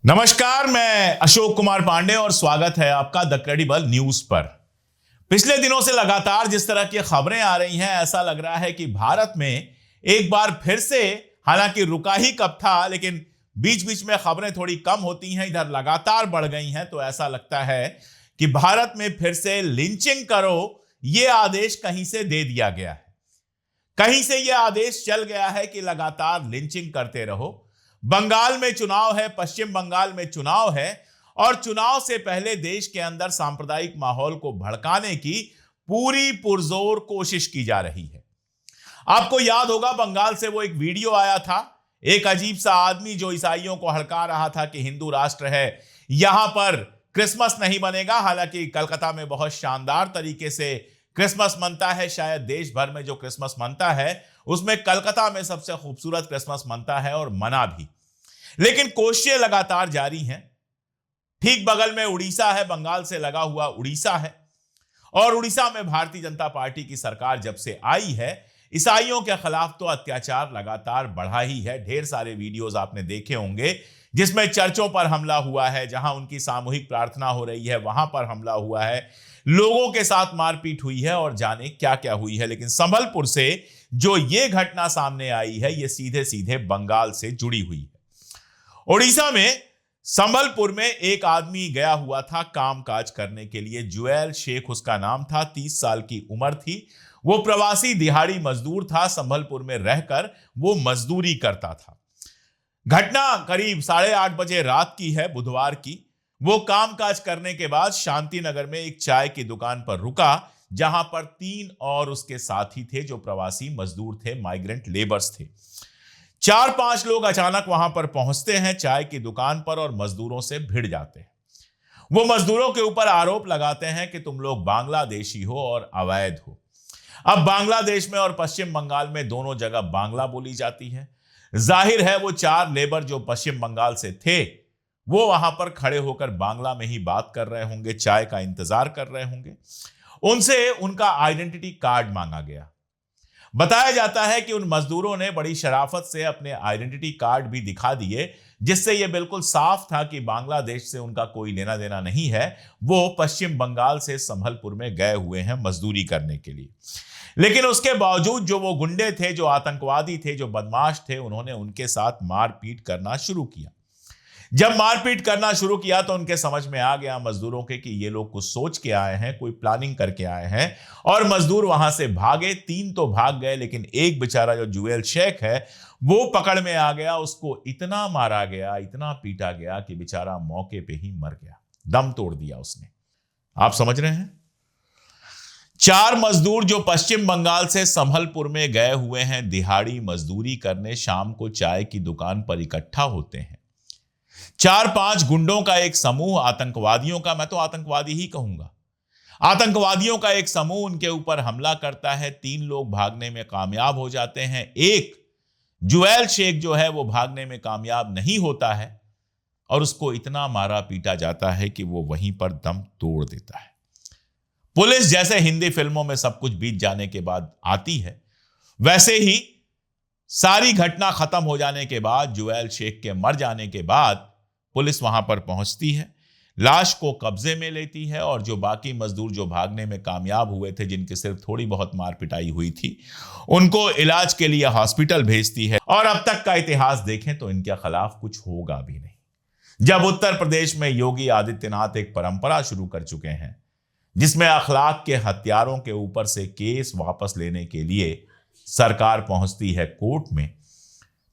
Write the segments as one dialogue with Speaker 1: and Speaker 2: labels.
Speaker 1: नमस्कार, मैं अशोक कुमार पांडे और स्वागत है आपका द क्रेडिबल न्यूज पर। पिछले दिनों से लगातार जिस तरह की खबरें आ रही हैं, ऐसा लग रहा है कि भारत में एक बार फिर से, हालांकि रुका ही कब था, लेकिन बीच बीच में खबरें थोड़ी कम होती हैं, इधर लगातार बढ़ गई हैं, तो ऐसा लगता है कि भारत में फिर से लिंचिंग करो यह आदेश कहीं से दे दिया गया है। कहीं से यह आदेश चल गया है कि लगातार लिंचिंग करते रहो। बंगाल में चुनाव है, पश्चिम बंगाल में चुनाव है, और चुनाव से पहले देश के अंदर सांप्रदायिक माहौल को भड़काने की पूरी पुरजोर कोशिश की जा रही है। आपको याद होगा, बंगाल से वो एक वीडियो आया था, एक अजीब सा आदमी जो ईसाइयों को हड़का रहा था कि हिंदू राष्ट्र है, यहां पर क्रिसमस नहीं बनेगा। हालांकि कलकत्ता में बहुत शानदार तरीके से क्रिसमस मनता है, शायद देश भर में जो क्रिसमस मनता है उसमें कलकत्ता में सबसे खूबसूरत क्रिसमस मनता है, और मना भी। लेकिन कोशिशें लगातार जारी हैं। ठीक बगल में उड़ीसा है, बंगाल से लगा हुआ उड़ीसा है, और उड़ीसा में भारतीय जनता पार्टी की सरकार जब से आई है, ईसाइयों के खिलाफ तो अत्याचार लगातार बढ़ा ही है। ढेर सारे वीडियोस आपने देखे होंगे जिसमें चर्चों पर हमला हुआ है, जहां उनकी सामूहिक प्रार्थना हो रही है वहां पर हमला हुआ है, लोगों के साथ मारपीट हुई है, और जाने क्या क्या हुई है। लेकिन संबलपुर से जो ये घटना सामने आई है, ये सीधे सीधे बंगाल से जुड़ी हुई है। उड़ीसा में संबलपुर में एक आदमी गया हुआ था कामकाज करने के लिए। जुएल शेख उसका नाम था, 30 साल की उम्र थी। वो प्रवासी दिहाड़ी मजदूर था, संबलपुर में रहकर वो मजदूरी करता था। घटना करीब 8:30 बजे रात की है, बुधवार की। वो कामकाज करने के बाद शांति नगर में एक चाय की दुकान पर रुका, जहां पर 3 और उसके साथी थे जो प्रवासी मजदूर थे, माइग्रेंट लेबर्स थे। 4-5 लोग अचानक वहां पर पहुंचते हैं चाय की दुकान पर और मजदूरों से भिड़ जाते हैं। वो मजदूरों के ऊपर आरोप लगाते हैं कि तुम लोग बांग्लादेशी हो और अवैध हो। अब बांग्लादेश में और पश्चिम बंगाल में दोनों जगह बांग्ला बोली जाती है। जाहिर है वो 4 लेबर जो पश्चिम बंगाल से थे, वो वहां पर खड़े होकर बांग्ला में ही बात कर रहे होंगे, चाय का इंतजार कर रहे होंगे। उनसे उनका आइडेंटिटी कार्ड मांगा गया। बताया जाता है कि उन मजदूरों ने बड़ी शराफत से अपने आइडेंटिटी कार्ड भी दिखा दिए, जिससे यह बिल्कुल साफ था कि बांग्लादेश से उनका कोई लेना देना नहीं है। वो पश्चिम बंगाल से संबलपुर में गए हुए हैं मजदूरी करने के लिए। लेकिन उसके बावजूद जो वो गुंडे थे, जो आतंकवादी थे, जो बदमाश थे, उन्होंने उनके साथ मारपीट करना शुरू किया। जब मारपीट करना शुरू किया तो उनके समझ में आ गया मजदूरों के कि ये लोग कुछ सोच के आए हैं, कोई प्लानिंग करके आए हैं, और मजदूर वहां से भागे। 3 तो भाग गए, लेकिन एक बेचारा जो जुएल शेख है वो पकड़ में आ गया। उसको इतना मारा गया, इतना पीटा गया कि बेचारा मौके पे ही मर गया, दम तोड़ दिया उसने। आप समझ रहे हैं? 4 मजदूर जो पश्चिम बंगाल से संबलपुर में गए हुए हैं दिहाड़ी मजदूरी करने, शाम को चाय की दुकान पर इकट्ठा होते हैं। 4-5 गुंडों का एक समूह, आतंकवादियों का, मैं तो आतंकवादी ही कहूंगा, आतंकवादियों का एक समूह उनके ऊपर हमला करता है। 3 लोग भागने में कामयाब हो जाते हैं। एक जुएल शेख जो है वो भागने में कामयाब नहीं होता है, और उसको इतना मारा पीटा जाता है कि वो वहीं पर दम तोड़ देता है। पुलिस जैसे हिंदी फिल्मों में सब कुछ बीत जाने के बाद आती है, वैसे ही सारी घटना खत्म हो जाने के बाद, जुएल शेख के मर जाने के बाद, पुलिस वहां पर पहुंचती है, लाश को कब्जे में लेती है, और जो बाकी मजदूर जो भागने में कामयाब हुए थे, जिनकी सिर्फ थोड़ी बहुत मार पिटाई हुई थी, उनको इलाज के लिए हॉस्पिटल भेजती है। और अब तक का इतिहास देखें तो इनके खिलाफ कुछ होगा भी नहीं। जब उत्तर प्रदेश में योगी आदित्यनाथ एक परंपरा शुरू कर चुके हैं जिसमें अखलाक के हत्यारों के ऊपर से केस वापस लेने के लिए सरकार पहुंचती है कोर्ट में,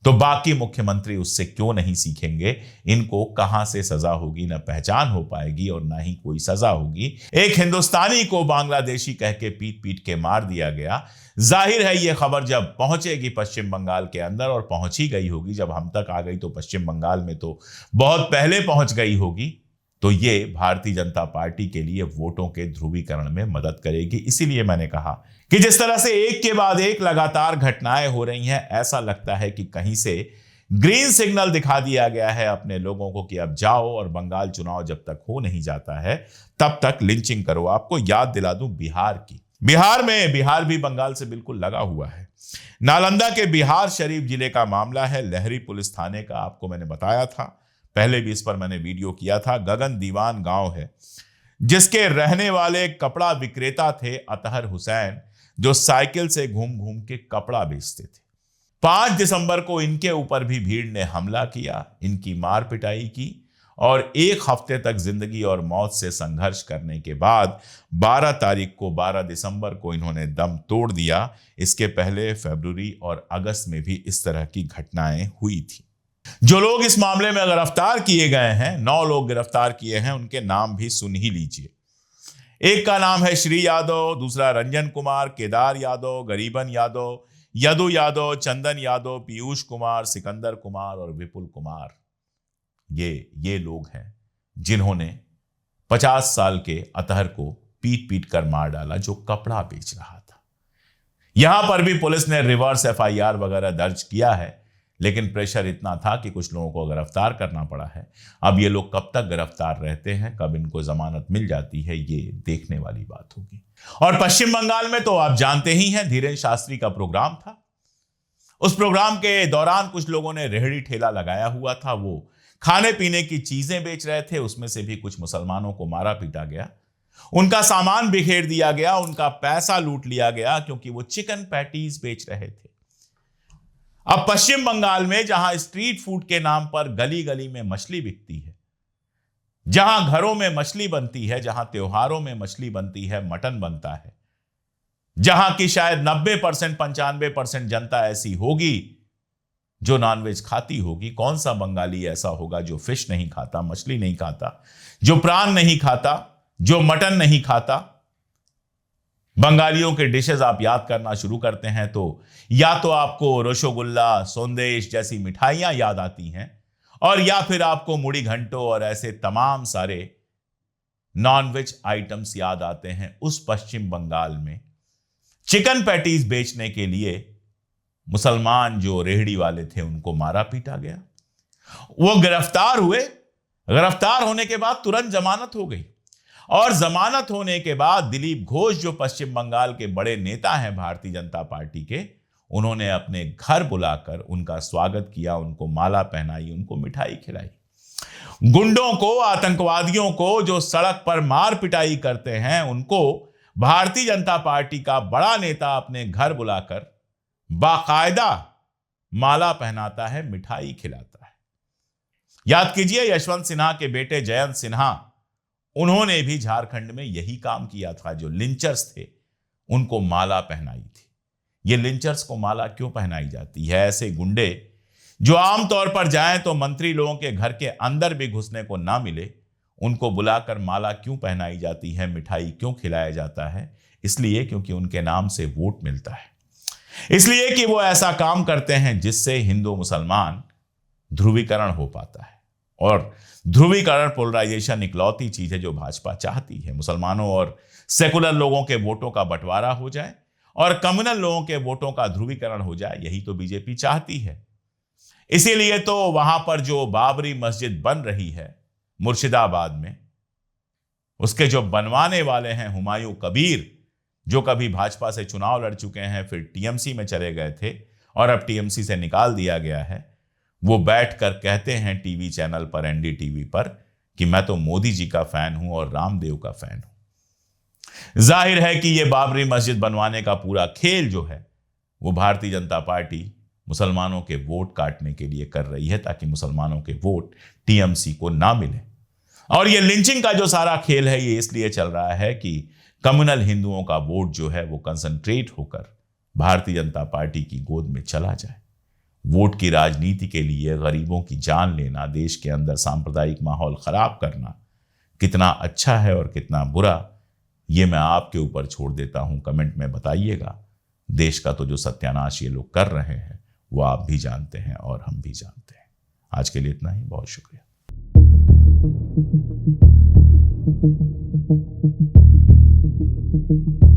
Speaker 1: तो बाकी मुख्यमंत्री उससे क्यों नहीं सीखेंगे? इनको कहां से सजा होगी? ना पहचान हो पाएगी और ना ही कोई सजा होगी। एक हिंदुस्तानी को बांग्लादेशी कह के पीट पीट के मार दिया गया। जाहिर है यह खबर जब पहुंचेगी पश्चिम बंगाल के अंदर, और पहुंच ही गई होगी, जब हम तक आ गई तो पश्चिम बंगाल में तो बहुत पहले पहुंच गई होगी, तो ये भारतीय जनता पार्टी के लिए वोटों के ध्रुवीकरण में मदद करेगी। इसीलिए मैंने कहा कि जिस तरह से एक के बाद एक लगातार घटनाएं हो रही हैं, ऐसा लगता है कि कहीं से ग्रीन सिग्नल दिखा दिया गया है अपने लोगों को कि अब जाओ, और बंगाल चुनाव जब तक हो नहीं जाता है तब तक लिंचिंग करो। आपको याद दिला दूं बिहार की, बिहार भी बंगाल से बिल्कुल लगा हुआ है। नालंदा के बिहार शरीफ जिले का मामला है, लहरी पुलिस थाने का, आपको मैंने बताया था। पहले भी इस पर मैंने वीडियो किया था। गगन दीवान गांव है जिसके रहने वाले कपड़ा विक्रेता थे अतहर हुसैन, जो साइकिल से घूम घूम के कपड़ा बेचते थे। 5 दिसंबर को इनके ऊपर भी भीड़ ने हमला किया, इनकी मार पिटाई की और 1 हफ्ते तक जिंदगी और मौत से संघर्ष करने के बाद 12 दिसंबर को इन्होंने दम तोड़ दिया। इसके पहले फरवरी और अगस्त में भी इस तरह की घटनाएं हुई थी। जो लोग इस मामले में गिरफ्तार किए गए हैं, 9 लोग गिरफ्तार किए हैं, उनके नाम भी सुन ही लीजिए। एक का नाम है श्री यादव, दूसरा रंजन कुमार, केदार यादव, गरीबन यादव, यदु यादव, चंदन यादव, पीयूष कुमार, सिकंदर कुमार और विपुल कुमार। ये लोग हैं जिन्होंने 50 साल के अतहर को पीट पीट कर मार डाला, जो कपड़ा बेच रहा था। यहां पर भी पुलिस ने रिवर्स FIR वगैरह दर्ज किया है, लेकिन प्रेशर इतना था कि कुछ लोगों को गिरफ्तार करना पड़ा है। अब ये लोग कब तक गिरफ्तार रहते हैं, कब इनको जमानत मिल जाती है, ये देखने वाली बात होगी। और पश्चिम बंगाल में तो आप जानते ही हैं, धीरेन्द्र शास्त्री का प्रोग्राम था। उस प्रोग्राम के दौरान कुछ लोगों ने रेहड़ी ठेला लगाया हुआ था, वो खाने पीने की चीजें बेच रहे थे। उसमें से भी कुछ मुसलमानों को मारा पीटा गया, उनका सामान बिखेर दिया गया, उनका पैसा लूट लिया गया, क्योंकि वो चिकन पैटीज बेच रहे थे। अब पश्चिम बंगाल में जहां स्ट्रीट फूड के नाम पर गली गली में मछली बिकती है, जहां घरों में मछली बनती है, जहां त्योहारों में मछली बनती है, मटन बनता है, जहां की शायद 90% 95% जनता ऐसी होगी जो नॉनवेज खाती होगी। कौन सा बंगाली ऐसा होगा जो फिश नहीं खाता, मछली नहीं खाता, जो प्राण नहीं खाता, जो मटन नहीं खाता? बंगालियों के डिशेस आप याद करना शुरू करते हैं तो या तो आपको रसगुल्ला, संदेश जैसी मिठाइयां याद आती हैं, और या फिर आपको मुड़ी घंटो और ऐसे तमाम सारे नॉनवेज आइटम्स याद आते हैं। उस पश्चिम बंगाल में चिकन पैटीज बेचने के लिए मुसलमान जो रेहड़ी वाले थे उनको मारा पीटा गया। वो गिरफ्तार हुए, गिरफ्तार होने के बाद तुरंत जमानत हो गई, और जमानत होने के बाद दिलीप घोष जो पश्चिम बंगाल के बड़े नेता हैं भारतीय जनता पार्टी के, उन्होंने अपने घर बुलाकर उनका स्वागत किया, उनको माला पहनाई, उनको मिठाई खिलाई। गुंडों को, आतंकवादियों को जो सड़क पर मार पिटाई करते हैं, उनको भारतीय जनता पार्टी का बड़ा नेता अपने घर बुलाकर बाकायदा माला पहनाता है, मिठाई खिलाता है। याद कीजिए, यशवंत सिन्हा के बेटे जयंत सिन्हा, उन्होंने भी झारखंड में यही काम किया था। जो लिंचर्स थे उनको माला पहनाई थी। ये लिंचर्स को माला क्यों पहनाई जाती है? ऐसे गुंडे जो आमतौर पर जाएं तो मंत्री लोगों के घर के अंदर भी घुसने को ना मिले, उनको बुलाकर माला क्यों पहनाई जाती है, मिठाई क्यों खिलाया जाता है? इसलिए क्योंकि उनके नाम से वोट मिलता है, इसलिए कि वो ऐसा काम करते हैं जिससे हिंदू मुसलमान ध्रुवीकरण हो पाता है। और ध्रुवीकरण, पोलराइजेशन इकलौती चीज है जो भाजपा चाहती है। मुसलमानों और सेकुलर लोगों के वोटों का बंटवारा हो जाए और कम्युनल लोगों के वोटों का ध्रुवीकरण हो जाए, यही तो बीजेपी चाहती है। इसीलिए तो वहां पर जो बाबरी मस्जिद बन रही है मुर्शिदाबाद में, उसके जो बनवाने वाले हैं हुमायूं कबीर, जो कभी भाजपा से चुनाव लड़ चुके हैं, फिर टीएमसी में चले गए थे और अब टीएमसी से निकाल दिया गया है, वो बैठकर कहते हैं टीवी चैनल पर, NDTV पर, कि मैं तो मोदी जी का फैन हूं और रामदेव का फैन हूं। जाहिर है कि यह बाबरी मस्जिद बनवाने का पूरा खेल जो है वो भारतीय जनता पार्टी मुसलमानों के वोट काटने के लिए कर रही है, ताकि मुसलमानों के वोट टीएमसी को ना मिले। और ये लिंचिंग का जो सारा खेल है ये इसलिए चल रहा है कि कम्युनल हिंदुओं का वोट जो है वो कंसंट्रेट होकर भारतीय जनता पार्टी की गोद में चला जाए। वोट की राजनीति के लिए गरीबों की जान लेना, देश के अंदर सांप्रदायिक माहौल खराब करना कितना अच्छा है और कितना बुरा, ये मैं आपके ऊपर छोड़ देता हूं। कमेंट में बताइएगा। देश का तो जो सत्यानाश ये लोग कर रहे हैं वो आप भी जानते हैं और हम भी जानते हैं। आज के लिए इतना ही, बहुत शुक्रिया।
Speaker 2: Thank you.